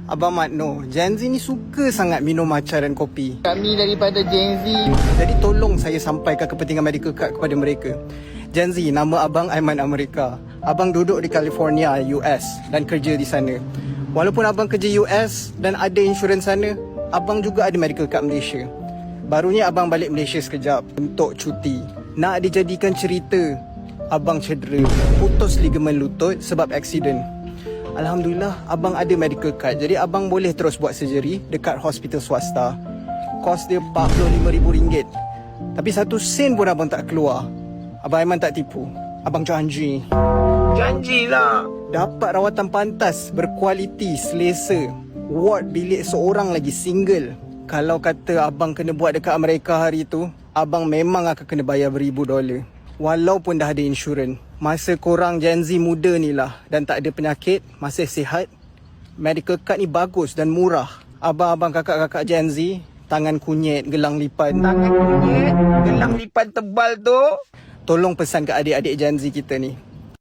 Abang Mat, no, Gen Z ni suka sangat minum matcha dan kopi. Kami daripada Gen Z. Jadi tolong saya sampaikan kepentingan medical card kepada mereka. Gen Z, nama abang Aiman Amerika. Abang duduk di California, US dan kerja di sana. Walaupun abang kerja US dan ada insurans sana, abang juga ada medical card Malaysia. Barunya abang balik Malaysia sekejap untuk cuti. Nak dijadikan cerita, abang cedera, putus ligamen lutut sebab aksiden. Alhamdulillah, abang ada medical card. Jadi abang boleh terus buat surgery dekat hospital swasta. Kos dia RM45,000. Tapi 1 sen pun abang tak keluar. Abang Aiman tak tipu. Abang janji. Janjilah. Dapat rawatan pantas, berkualiti, selesa. Ward bilik seorang lagi, single. Kalau kata abang kena buat dekat Amerika hari tu, abang memang akan kena bayar $1,000. Walaupun dah ada insurans. Masa korang Gen Z muda ni lah dan tak ada penyakit, masih sihat, medical card ni bagus dan murah. Abang-abang kakak-kakak Gen Z, tangan kunyit, gelang lipan. Tangan kunyit, gelang lipan tebal tu. Tolong pesan ke adik-adik Gen Z kita ni.